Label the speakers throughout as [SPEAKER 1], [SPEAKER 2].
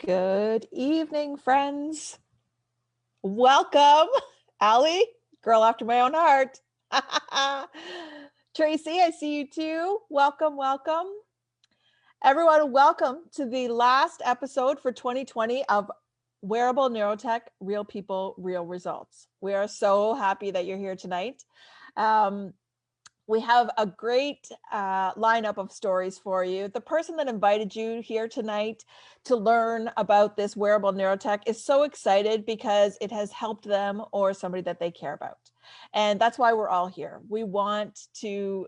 [SPEAKER 1] Good evening, friends. Welcome, Allie, girl after my own heart. Tracy, I see you too. Welcome, welcome. Everyone, welcome to the last episode for 2020 of Wearable NeuroTech, Real People, Real Results. We are so happy that you're here tonight. We have a great lineup of stories for you. The person that invited you here tonight to learn about this wearable neurotech is so excited because it has helped them or somebody that they care about. And that's why we're all here. We want to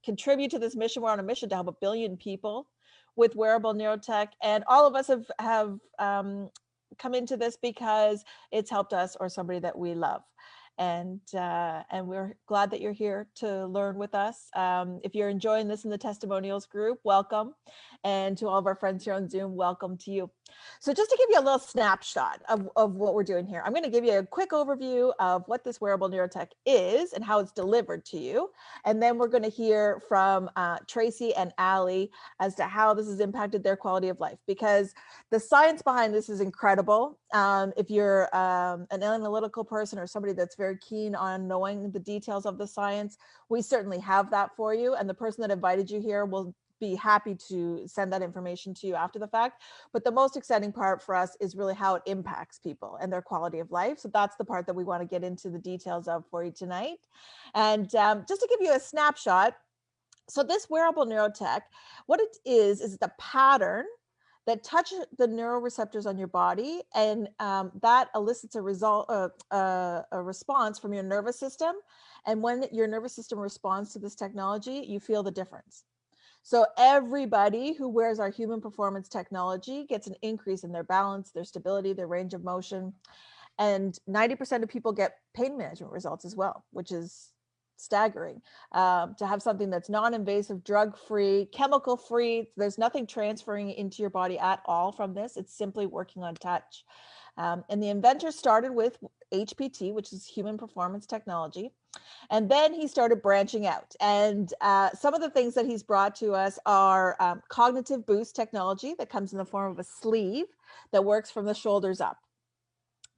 [SPEAKER 1] contribute to this mission. We're on a mission to help 1 billion people with wearable neurotech. And all of us have come into this because it's helped us or somebody that we love. And we're glad that you're here to learn with us. If you're enjoying this in the testimonials group, welcome. And to all of our friends here on Zoom, welcome to you. So just to give you a little snapshot of what we're doing here, I'm going to give you a quick overview of what this wearable neurotech is and how it's delivered to you. And then we're going to hear from Tracy and Allie as to how this has impacted their quality of life, because the science behind this is incredible. If you're an analytical person or somebody that's very keen on knowing the details of the science, we certainly have that for you. And the person that invited you here will be happy to send that information to you after the fact. But the most exciting part for us is really how it impacts people and their quality of life. So that's the part that we want to get into the details of for you tonight. And just to give you a snapshot, so this wearable neurotech, what it is the pattern that touch the neuroreceptors on your body, and that elicits a response from your nervous system. And when your nervous system responds to this technology, you feel the difference. So everybody who wears our human performance technology gets an increase in their balance, their stability, their range of motion. And 90% of people get pain management results as well, which is staggering. To have something that's non-invasive, drug-free, chemical-free, there's nothing transferring into your body at all from this. It's simply working on touch. And the inventor started with HPT, which is human performance technology. And then he started branching out. And some of the things that he's brought to us are cognitive boost technology that comes in the form of a sleeve that works from the shoulders up.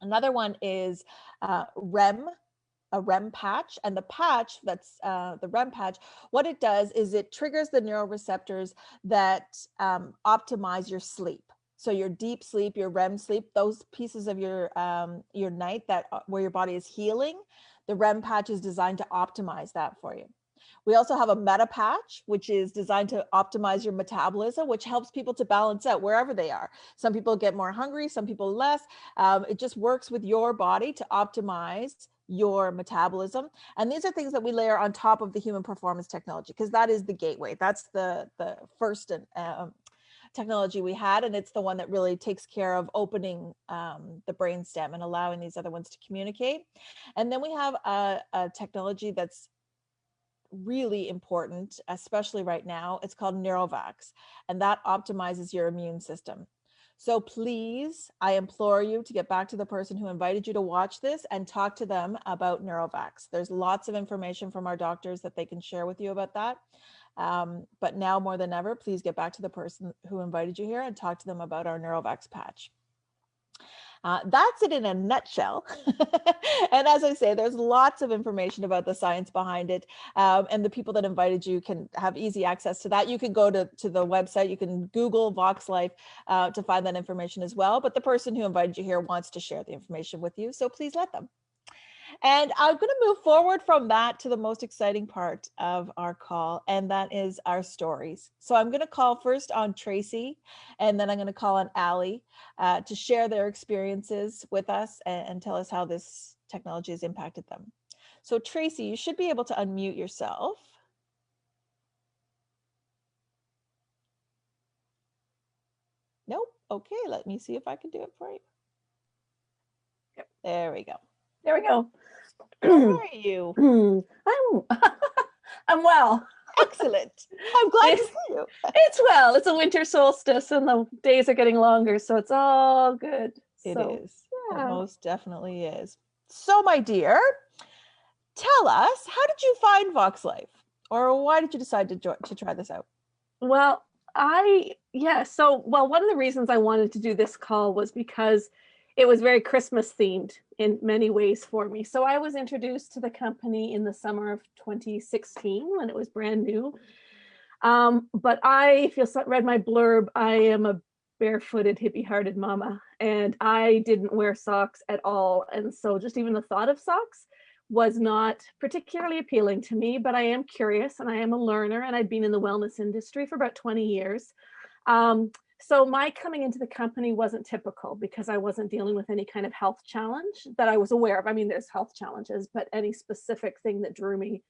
[SPEAKER 1] Another one is a REM patch. And the patch, that's the REM patch, what it does is it triggers the neuroreceptors that optimize your sleep. So your deep sleep, your REM sleep, those pieces of your night where your body is healing, the REM patch is designed to optimize that for you. We also have a meta patch, which is designed to optimize your metabolism, which helps people to balance out wherever they are. Some people get more hungry, some people less. It just works with your body to optimize your metabolism. And these are things that we layer on top of the human performance technology, because that is the gateway. That's the first technology we had, and it's the one that really takes care of opening the brainstem and allowing these other ones to communicate. And then we have a technology that's really important, especially right now. It's called NeuroVox, and that optimizes your immune system. So please, I implore you to get back to the person who invited you to watch this and talk to them about NeuroVox. There's lots of information from our doctors that they can share with you about that. But now more than ever, please get back to the person who invited you here and talk to them about our NeuroVox patch. That's it in a nutshell. And as I say, there's lots of information about the science behind it. And the people that invited you can have easy access to that. You can go to the website, you can Google Vox Life to find that information as well. But the person who invited you here wants to share the information with you, so please let them. And I'm going to move forward from that to the most exciting part of our call, and that is our stories. So I'm going to call first on Tracy, and then I'm going to call on Allie to share their experiences with us and tell us how this technology has impacted them. So Tracy, you should be able to unmute yourself. Nope. Okay, let me see if I can do it for you. Yep. There we go.
[SPEAKER 2] There we go.
[SPEAKER 1] How are you?
[SPEAKER 2] I'm well.
[SPEAKER 1] Excellent. I'm glad to see you.
[SPEAKER 2] It's well. It's a winter solstice and the days are getting longer, so it's all good.
[SPEAKER 1] It is. Yeah. It most definitely is. So, my dear, tell us, how did you find Vox Life? Or why did you decide to try this out?
[SPEAKER 2] Well, Well, one of the reasons I wanted to do this call was because it was very Christmas themed in many ways for me. So I was introduced to the company in the summer of 2016 when it was brand new. But if you read my blurb, I am a barefooted, hippie-hearted mama, and I didn't wear socks at all. And so just even the thought of socks was not particularly appealing to me, but I am curious and I am a learner, and I'd been in the wellness industry for about 20 years. So my coming into the company wasn't typical because I wasn't dealing with any kind of health challenge that I was aware of. I mean, there's health challenges, but any specific thing that drew me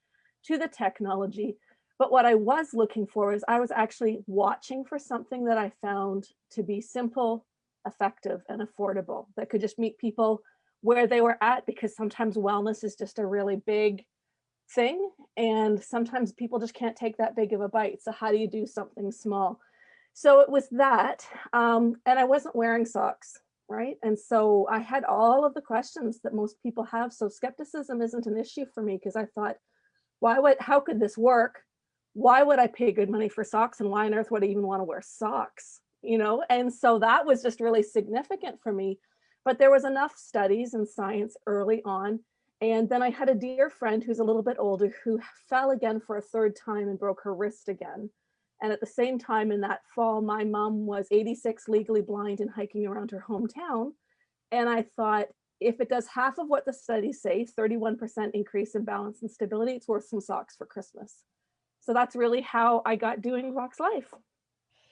[SPEAKER 2] to the technology. But what I was looking for is I was actually watching for something that I found to be simple, effective, and affordable that could just meet people where they were at, because sometimes wellness is just a really big thing. And sometimes people just can't take that big of a bite. So how do you do something small? So it was that, and I wasn't wearing socks, right? And so I had all of the questions that most people have. So skepticism isn't an issue for me because I thought, how could this work? Why would I pay good money for socks? And why on earth would I even want to wear socks? And so that was just really significant for me. But there was enough studies and science early on. And then I had a dear friend who's a little bit older who fell again for a third time and broke her wrist again. And at the same time in that fall, my mom was 86, legally blind, and hiking around her hometown. And I thought, if it does half of what the studies say, 31% increase in balance and stability, it's worth some socks for Christmas. So that's really how I got doing Vox Life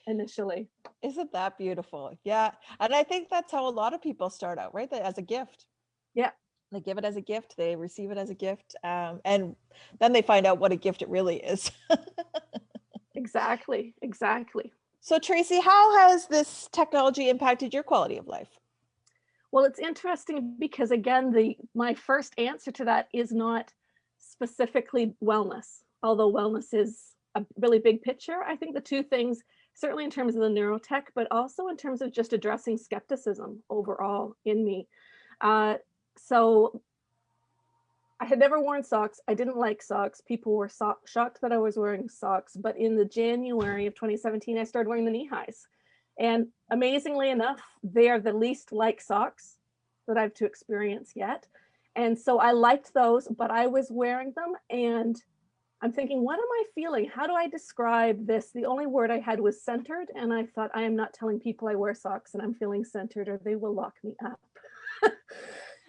[SPEAKER 2] initially.
[SPEAKER 1] Isn't that beautiful? Yeah. And I think that's how a lot of people start out, right? As a gift.
[SPEAKER 2] Yeah.
[SPEAKER 1] They give it as a gift, they receive it as a gift, and then they find out what a gift it really is.
[SPEAKER 2] Exactly.
[SPEAKER 1] So Tracy, how has this technology impacted your quality of life?
[SPEAKER 2] Well, it's interesting because, again, my first answer to that is not specifically wellness, although wellness is a really big picture. I think the two things, certainly in terms of the neurotech, but also in terms of just addressing skepticism overall in me. So I had never worn socks. I didn't like socks. People were shocked that I was wearing socks. But in the January of 2017, I started wearing the knee highs. And amazingly enough, they are the least like socks that I've to experience yet. And so I liked those, but I was wearing them and I'm thinking, what am I feeling? How do I describe this? The only word I had was centered. And I thought, I am not telling people I wear socks and I'm feeling centered or they will lock me up.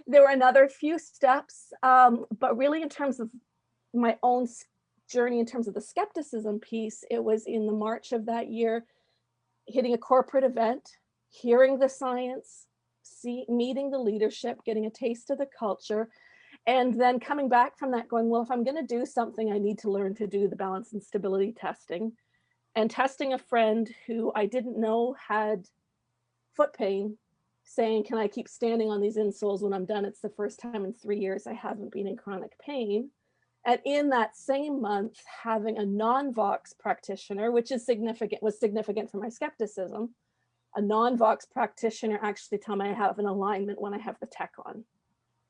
[SPEAKER 2] There were another few steps, but really in terms of my own journey, in terms of the skepticism piece, it was in the March of that year, hitting a corporate event, hearing the science, meeting the leadership, getting a taste of the culture, and then coming back from that going, well, if I'm going to do something, I need to learn to do the balance and stability testing. And testing a friend who I didn't know had foot pain, saying, can I keep standing on these insoles when I'm done? It's the first time in 3 years I haven't been in chronic pain. And in that same month, having a non-Vox practitioner, which was significant for my skepticism, a non-Vox practitioner actually tell me I have an alignment when I have the tech on.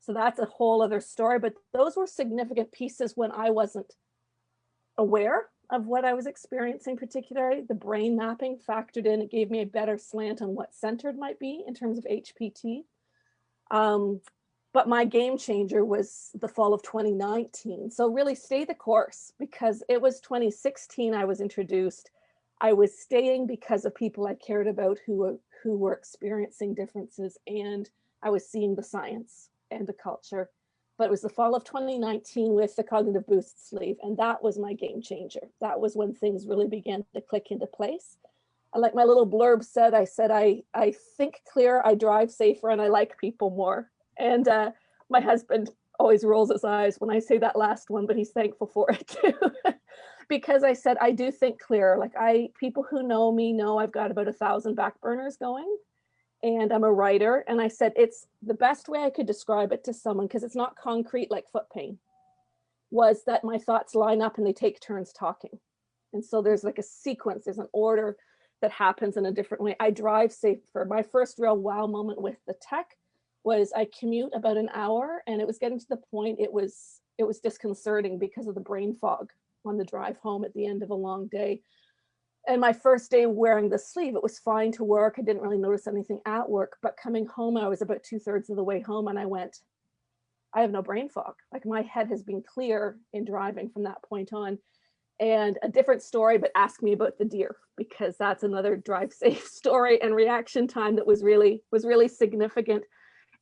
[SPEAKER 2] So that's a whole other story, but those were significant pieces when I wasn't aware of what I was experiencing, particularly the brain mapping factored in. It gave me a better slant on what centered might be in terms of HPT. But my game changer was the fall of 2019. So really stay the course, because it was 2016 I was introduced. I was staying because of people I cared about who were experiencing differences, and I was seeing the science and the culture. But it was the fall of 2019 with the cognitive boost sleeve, and that was my game changer. That was when things really began to click into place. Like my little blurb said, I think clearer, I drive safer, and I like people more. And my husband always rolls his eyes when I say that last one, but he's thankful for it too. Because I said, I do think clearer. Like people who know me know I've got about 1,000 back burners going, and I'm a writer. And I said, it's the best way I could describe it to someone, because it's not concrete like foot pain, was that my thoughts line up and they take turns talking. And so there's like a sequence, there's an order that happens in a different way. I drive safer. My first real wow moment with the tech was I commute about an hour, and it was getting to the point it was disconcerting because of the brain fog on the drive home at the end of a long day. And my first day wearing the sleeve, it was fine to work. I didn't really notice anything at work, but coming home, I was about 2/3 of the way home and I went, I have no brain fog. Like my head has been clear in driving from that point on. And a different story, but ask me about the deer, because that's another drive safe story and reaction time that was really significant.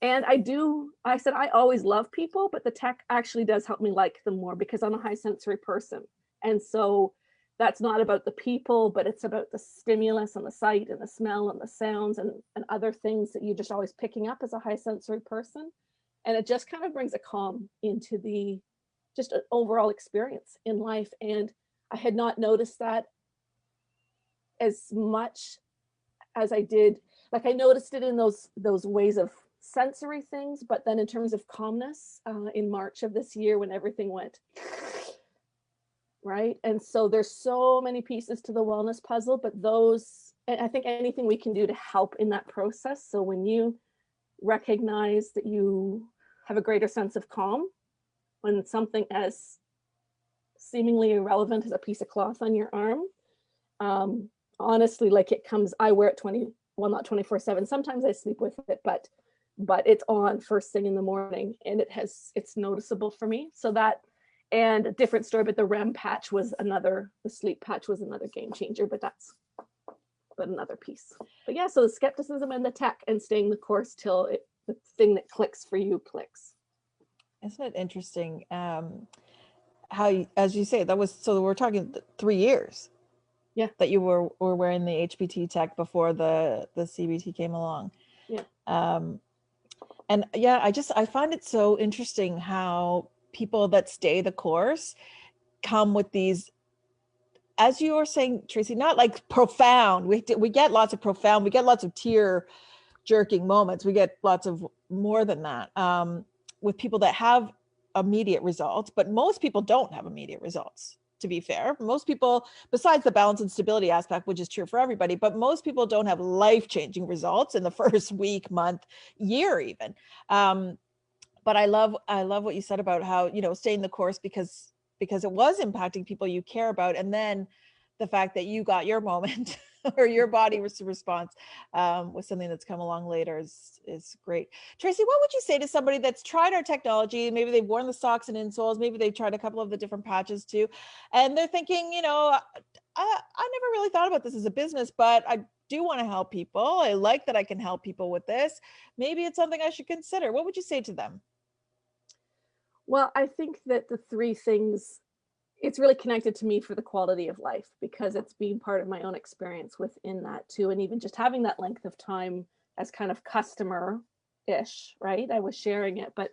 [SPEAKER 2] And I said, I always love people, but the tech actually does help me like them more because I'm a high sensory person. And so that's not about the people, but it's about the stimulus and the sight and the smell and the sounds and other things that you're just always picking up as a high sensory person. And it just kind of brings a calm into the just an overall experience in life. And I had not noticed that as much as I did. Like I noticed it in those ways of sensory things, but then in terms of calmness, in March of this year when everything went right. And so there's so many pieces to the wellness puzzle, but those, and I think anything we can do to help in that process. So when you recognize that you have a greater sense of calm, when something as seemingly irrelevant as a piece of cloth on your arm, honestly, like it comes, I wear it not 24/7. Sometimes I sleep with it, but it's on first thing in the morning and it's noticeable for me. So that, and a different story, but the the sleep patch was another game changer, but another piece. But yeah, so the skepticism and the tech and staying the course till the thing that clicks for you clicks.
[SPEAKER 1] Isn't it interesting how, as you say, that was, so we're talking 3 years.
[SPEAKER 2] Yeah.
[SPEAKER 1] That you were wearing the HPT tech before the CBT came along.
[SPEAKER 2] Yeah.
[SPEAKER 1] And yeah, I find it so interesting how people that stay the course come with these, as you were saying, Tracy, not like profound. We get lots of profound, we get lots of tear jerking moments. We get lots of more than that with people that have immediate results, but most people don't have immediate results. To be fair, most people, besides the balance and stability aspect, which is true for everybody, but most people don't have life-changing results in the first week, month, year even. But I love what you said about how, staying the course because it was impacting people you care about. And then the fact that you got your moment or your body response with something that's come along later is great. Tracy, what would you say to somebody that's tried our technology? Maybe they've worn the socks and insoles, maybe they've tried a couple of the different patches too, and they're thinking, I never really thought about this as a business, but I do want to help people. I like that I can help people with this. Maybe it's something I should consider. What would you say to them?
[SPEAKER 2] Well, I think that the three things, it's really connected to me for the quality of life because it's been part of my own experience within that too. And even just having that length of time as kind of customer-ish, right? I was sharing it, but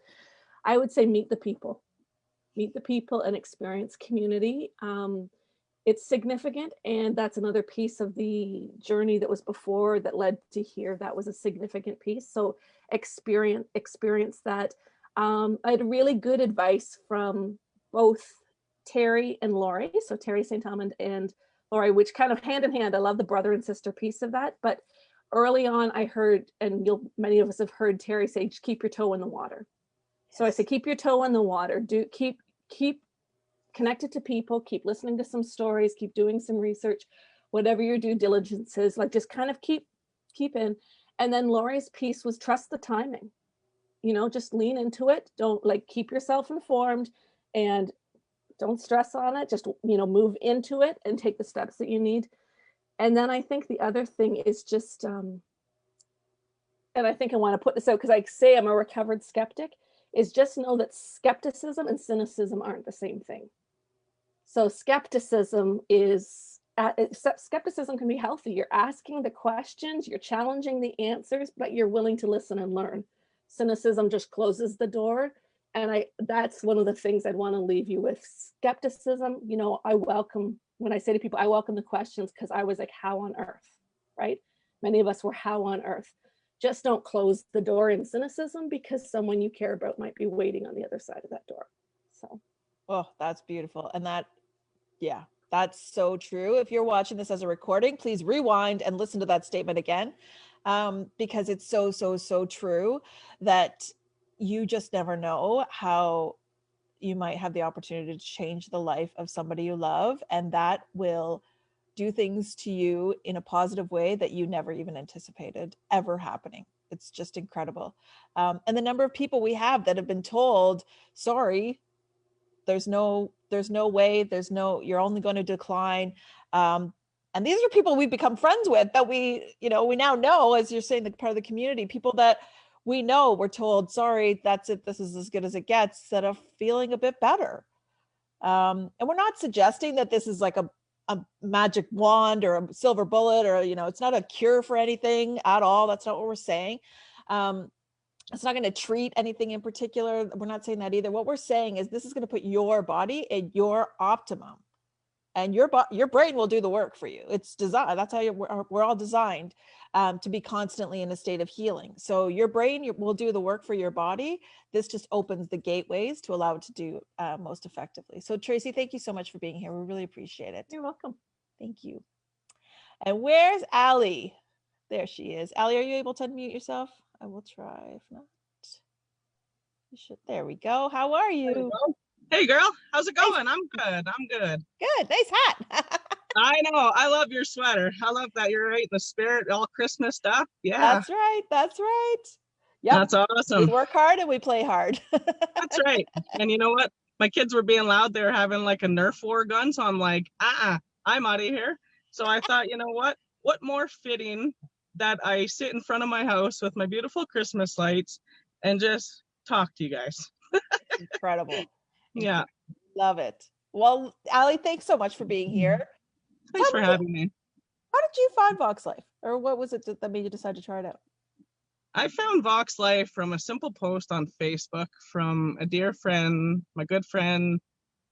[SPEAKER 2] I would say meet the people and experience community. It's significant. And that's another piece of the journey that was before that led to here. That was a significant piece. So experience that. I had really good advice from both Terry and Laurie. So Terry St. Almond and Laurie, which kind of hand in hand, I love the brother and sister piece of that. But early on I heard, and many of us have heard Terry say, keep your toe in the water. Yes. So I say, keep your toe in the water, keep connected to people, keep listening to some stories, keep doing some research, whatever your due diligence is, like just kind of keep in. And then Laurie's piece was trust the timing. Just lean into it. Don't keep yourself informed and don't stress on it. Just, move into it and take the steps that you need. And then I think the other thing is just, and I think I want to put this out because I say I'm a recovered skeptic, is just know that skepticism and cynicism aren't the same thing. So skepticism can be healthy. You're asking the questions, you're challenging the answers, but you're willing to listen and learn. Cynicism just closes the door. And that's one of the things I'd want to leave you with. Skepticism, when I say to people, I welcome the questions because I was like, how on earth, right? Many of us were how on earth. Just don't close the door in cynicism because someone you care about might be waiting on the other side of that door. So.
[SPEAKER 1] Oh, that's beautiful. And that's so true. If you're watching this as a recording, please rewind and listen to that statement again. Because it's so, so, so true that you just never know how you might have the opportunity to change the life of somebody you love. And that will do things to you in a positive way that you never even anticipated ever happening. It's just incredible. And the number of people we have that have been told, sorry, there's no way, you're only going to decline. And these are people we've become friends with that we now know, as you're saying, the part of the community, people that we know were told, sorry, that's it, this is as good as it gets, instead of feeling a bit better. And we're not suggesting that this is like a magic wand or a silver bullet, or, it's not a cure for anything at all. That's not what we're saying. It's not going to treat anything in particular. We're not saying that either. What we're saying is this is going to put your body in your optimum, and your brain will do the work for you. It's designed. That's how we're all designed to be constantly in a state of healing. So your brain will do the work for your body. This just opens the gateways to allow it to do most effectively. So Tracy, thank you so much for being here. We really appreciate it.
[SPEAKER 2] You're welcome.
[SPEAKER 1] Thank you. And where's Allie? There she is. Allie, are you able to unmute yourself? I will try. If not, you should. There we go. How are you?
[SPEAKER 3] Hey, girl. How's it going? Nice. I'm good.
[SPEAKER 1] Good. Nice hat.
[SPEAKER 3] I know. I love your sweater. I love that you're right in the spirit, all Christmas stuff. Yeah.
[SPEAKER 1] That's right. Yep.
[SPEAKER 3] That's awesome.
[SPEAKER 1] We work hard and we play hard.
[SPEAKER 3] That's right. And you know what? My kids were being loud. They were having like a Nerf war gun. So I'm like, I'm out of here. So I thought, you know what? What more fitting that I sit in front of my house with my beautiful Christmas lights and just talk to you guys.
[SPEAKER 1] Incredible.
[SPEAKER 3] Yeah.
[SPEAKER 1] Love it. Well, Allie, thanks so much for being here.
[SPEAKER 3] Thanks for having me.
[SPEAKER 1] How did you find Vox Life? Or what was it that made you decide to try it out?
[SPEAKER 3] I found Vox Life from a simple post on Facebook from a dear friend, my good friend,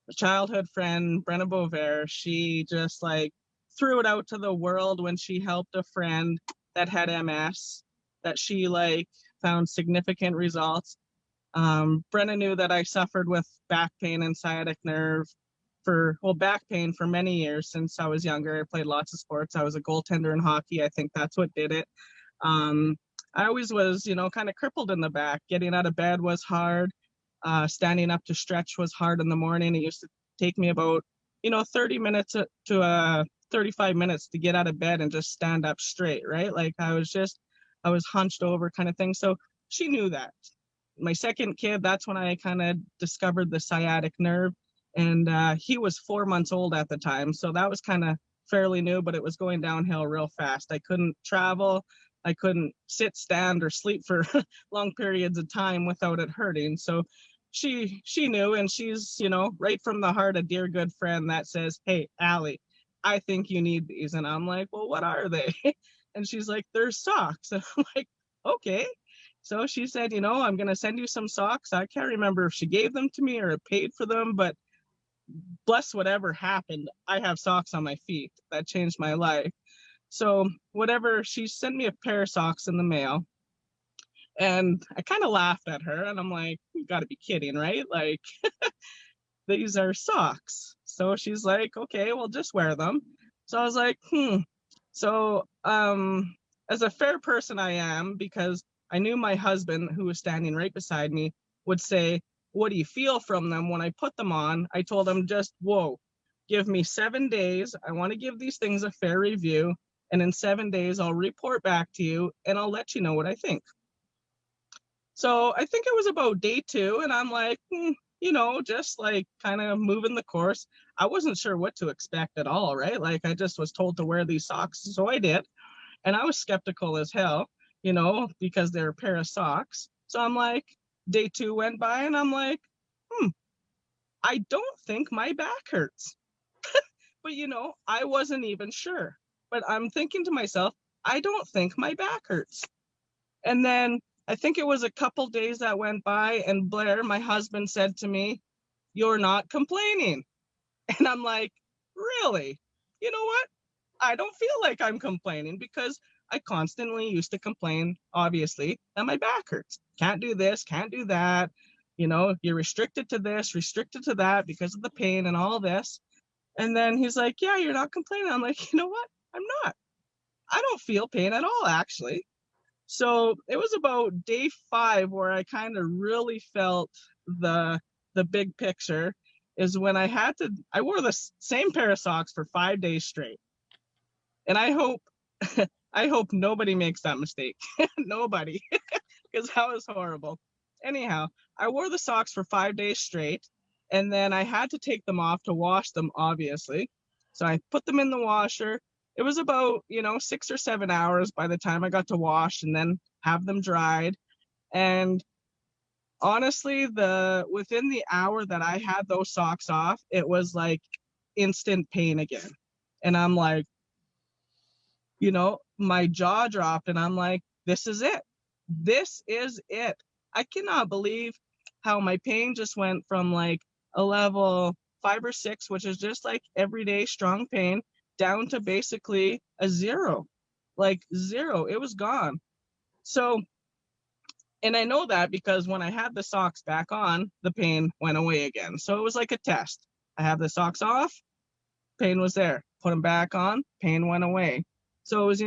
[SPEAKER 3] a childhood friend, Brenna Bover. She just like threw it out to the world when she helped a friend that had MS, that she like found significant results. Brenna knew that I suffered with back pain and sciatic nerve back pain for many years since I was younger. I played lots of sports. I was a goaltender in hockey. I think that's what did it. I always was, kind of crippled in the back. Getting out of bed was hard. Standing up to stretch was hard in the morning. It used to take me about, 30 minutes to 35 minutes to get out of bed and just stand up straight, right? Like I was hunched over kind of thing. So she knew that. My second kid, that's when I kind of discovered the sciatic nerve. And he was 4 months old at the time. So that was kind of fairly new, but it was going downhill real fast. I couldn't travel. I couldn't sit, stand, or sleep for long periods of time without it hurting. So she knew, and she's, right from the heart, a dear good friend that says, hey, Allie, I think you need these. And I'm like, well, what are they? And she's like, they're socks. And I'm like, okay. So she said, I'm going to send you some socks. I can't remember if she gave them to me or paid for them, but bless whatever happened, I have socks on my feet. That changed my life. So whatever, she sent me a pair of socks in the mail. And I kind of laughed at her and I'm like, you got to be kidding, right? Like, these are socks. So she's like, okay, well, just wear them. So I was like, So as a fair person I am, because I knew my husband, who was standing right beside me, would say, what do you feel from them? When I put them on, I told him just, whoa, give me 7 days. I want to give these things a fair review. And in 7 days, I'll report back to you and I'll let you know what I think. So I think it was about day 2. And I'm like, just like kind of moving the course. I wasn't sure what to expect at all, right? Like I just was told to wear these socks. So I did. And I was skeptical as hell, because they're a pair of socks. So I'm like, day 2 went by and I'm like, I don't think my back hurts. But, I wasn't even sure. But I'm thinking to myself, I don't think my back hurts. And then I think it was a couple days that went by and Blair, my husband, said to me, you're not complaining. And I'm like, really? You know what? I don't feel like I'm complaining because I constantly used to complain, obviously, that my back hurts. Can't do this, can't do that. You're restricted to this, restricted to that because of the pain and all this. And then he's like, yeah, you're not complaining. I'm like, you know what? I'm not. I don't feel pain at all, actually. So it was about day 5 where I kind of really felt the big picture is when I wore the same pair of socks for 5 days straight. And I hope I hope nobody makes that mistake. Nobody, because that was horrible. Anyhow, I wore the socks for 5 days straight, and then I had to take them off to wash them, obviously. So I put them in the washer. It was about, 6 or 7 hours by the time I got to wash and then have them dried. And honestly, the within the hour that I had those socks off, it was like instant pain again. And I'm like, my jaw dropped and I'm like, this is it. This is it. I cannot believe how my pain just went from like a level 5 or 6, which is just like everyday strong pain, down to basically a zero. Like zero. It was gone. So, and I know that because when I had the socks back on, the pain went away again. So it was like a test. I have the socks off, pain was there. Put them back on, pain went away. So it was,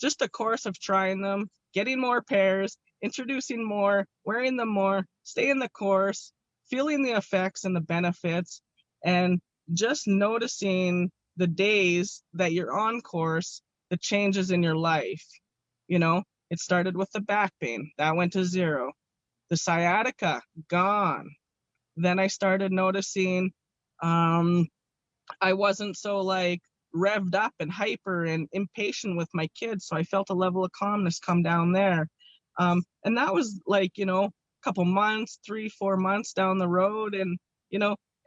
[SPEAKER 3] just a course of trying them, getting more pairs, introducing more, wearing them more, staying the course, feeling the effects and the benefits, and just noticing the days that you're on course, the changes in your life. It started with the back pain, that went to zero. The sciatica, gone. Then I started noticing I wasn't so like revved up and hyper and impatient with my kids. So I felt a level of calmness come down there. And that was like, a couple months, 3-4 months down the road. And,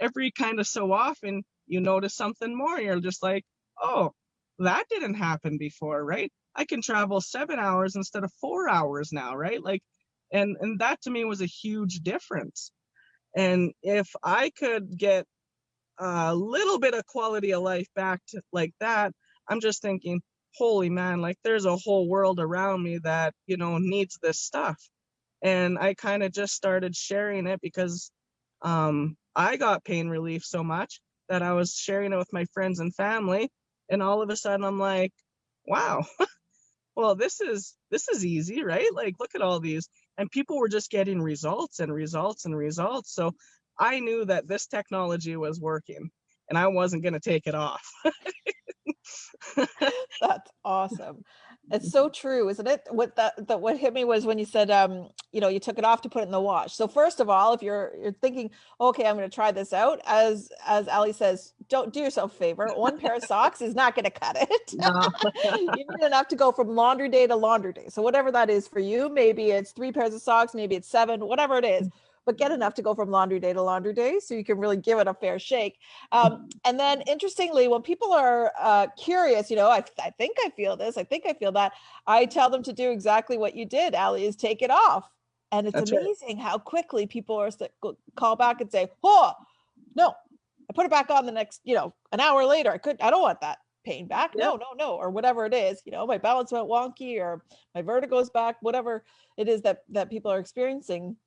[SPEAKER 3] every kind of so often you notice something more. You're just like, oh, that didn't happen before, right? I can travel 7 hours instead of 4 hours now, right? Like, and that to me was a huge difference. And if I could get a little bit of quality of life back to like that, I'm just thinking, holy man, like there's a whole world around me that, needs this stuff. And I kind of just started sharing it because I got pain relief so much that I was sharing it with my friends and family. And all of a sudden I'm like, wow, well, this is easy, right? Like, look at all these. And people were just getting results and results and results. So I knew that this technology was working and I wasn't going to take it off.
[SPEAKER 1] That's awesome. It's so true, isn't it? What hit me was when you said, you took it off to put it in the wash. So first of all, if you're thinking, okay, I'm going to try this out, as Ali says, don't do yourself a favor. One pair of socks is not going to cut it.
[SPEAKER 3] No.
[SPEAKER 1] You need enough to go from laundry day to laundry day. So whatever that is for you, maybe it's 3 pairs of socks, maybe it's 7, whatever it is. But get enough to go from laundry day to laundry day so you can really give it a fair shake. And then interestingly, when people are curious, I think I feel this, I think I feel that, I tell them to do exactly what you did, Ali, is take it off. And it's
[SPEAKER 3] That's
[SPEAKER 1] amazing how quickly people are call back and say, oh, no, I put it back on the next, an hour later. I don't want that pain back.
[SPEAKER 3] Yeah.
[SPEAKER 1] No, or whatever it is, my balance went wonky or my vertigo's back, whatever it is that people are experiencing.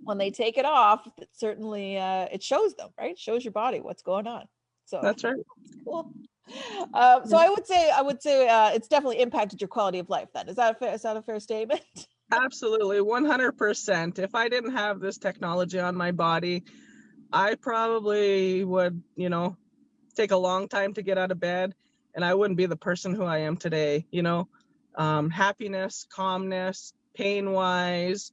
[SPEAKER 1] When they take it off, it certainly it shows them, right? It shows your body what's going on. So
[SPEAKER 3] That's right.
[SPEAKER 1] cool. So I would say it's definitely impacted your quality of life. Then is that a fair statement?
[SPEAKER 3] Absolutely, 100%. If I didn't have this technology on my body, I probably would, take a long time to get out of bed, and I wouldn't be the person who I am today. Happiness, calmness, pain-wise,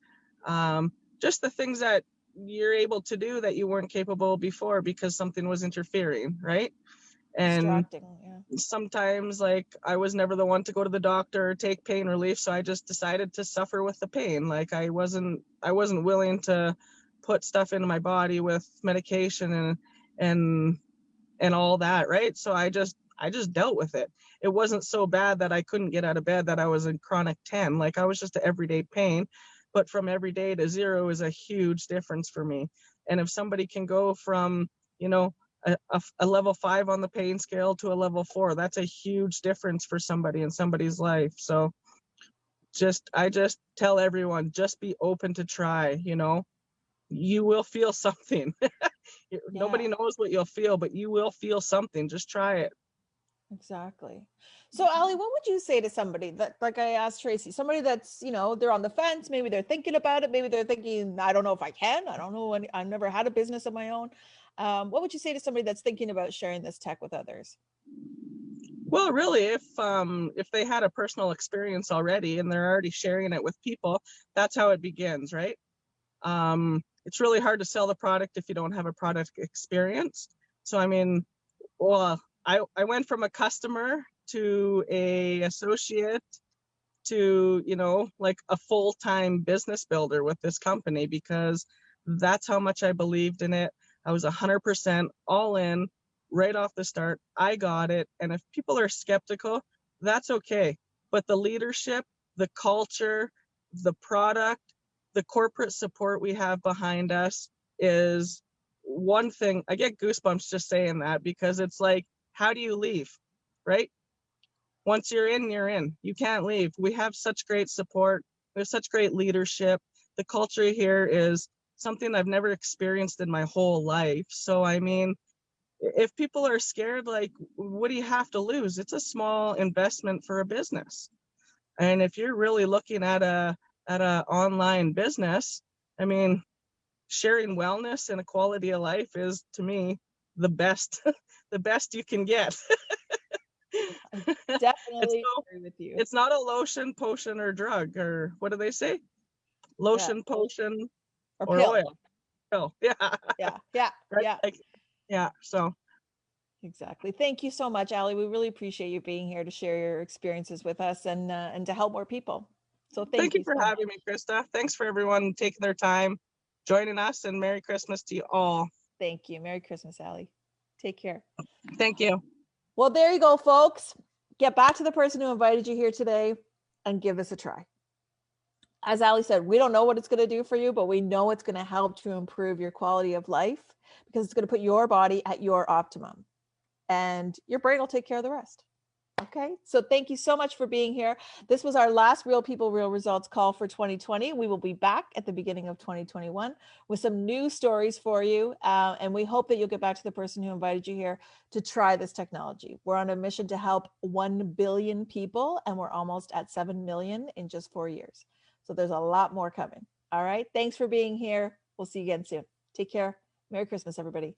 [SPEAKER 3] just the things that you're able to do that you weren't capable before because something was interfering, right? And
[SPEAKER 1] Distracting, yeah.
[SPEAKER 3] sometimes like I was never the one to go to the doctor or take pain relief, so I just decided to suffer with the pain. Like I wasn't willing to put stuff into my body with medication and all that, right? So I just dealt with it. It wasn't so bad that I couldn't get out of bed, that I was in chronic 10. Like I was just a everyday pain. But from every day to zero is a huge difference for me. And if somebody can go from, a level 5 on the pain scale to a level 4, that's a huge difference for somebody in somebody's life. So I just tell everyone, just be open to try, you will feel something. Nobody knows what you'll feel, but you will feel something. Just try it.
[SPEAKER 1] Exactly. So Ali, what would you say to somebody that, like I asked Tracy, somebody that's, they're on the fence, maybe they're thinking about it, maybe they're thinking, I don't know if I can, I don't know, I've never had a business of my own. What would you say to somebody that's thinking about sharing this tech with others?
[SPEAKER 3] Well, really, if they had a personal experience already and they're already sharing it with people, that's how it begins, right? It's really hard to sell the product if you don't have a product experience. So I mean, well, I went from a customer to a associate to, you know, like a full-time business builder with this company, because that's how much I believed in it. I was 100% all in right off the start. I got it. And if people are skeptical, that's okay. But the leadership, the culture, the product, the corporate support we have behind us is one thing. I get goosebumps just saying that, because it's like, how do you leave, right? Once you're in, you're in. You can't leave. We have such great support. We have such great leadership. The culture here is something I've never experienced in my whole life. So, I mean, if people are scared, like, what do you have to lose? It's a small investment for a business. And if you're really looking at a online business, I mean, sharing wellness and a quality of life is, to me, the best, the best you can get.
[SPEAKER 1] I definitely
[SPEAKER 3] So,
[SPEAKER 1] agree with you.
[SPEAKER 3] it's not a lotion, potion, or drug, or what do they say? Lotion, potion,
[SPEAKER 1] Or
[SPEAKER 3] or
[SPEAKER 1] pill.
[SPEAKER 3] oil. Pill. Yeah.
[SPEAKER 1] Yeah, yeah,
[SPEAKER 3] Right.
[SPEAKER 1] yeah.
[SPEAKER 3] Like, yeah. So
[SPEAKER 1] Exactly. Thank you so much, Allie. We really appreciate you being here to share your experiences with us and to help more people. So
[SPEAKER 3] thank
[SPEAKER 1] thank
[SPEAKER 3] you
[SPEAKER 1] you
[SPEAKER 3] for
[SPEAKER 1] so much.
[SPEAKER 3] having me, Krista. Thanks for everyone taking their time, joining us, and Merry Christmas to you all.
[SPEAKER 1] Thank you. Merry Christmas, Allie. Take care.
[SPEAKER 3] Thank you.
[SPEAKER 1] Well, there you go, folks. Get back to the person who invited you here today and give this a try. As Ali said, we don't know what it's going to do for you, but we know it's going to help to improve your quality of life, because it's going to put your body at your optimum and your brain will take care of the rest. Okay, so thank you so much for being here. This was our last Real People, Real Results call for 2020. We will be back at the beginning of 2021 with some new stories for you. And we hope that you'll get back to the person who invited you here to try this technology. We're on a mission to help 1 billion people, and we're almost at 7 million in just 4 years. So there's a lot more coming. All right, thanks for being here. We'll see you again soon. Take care. Merry Christmas, everybody.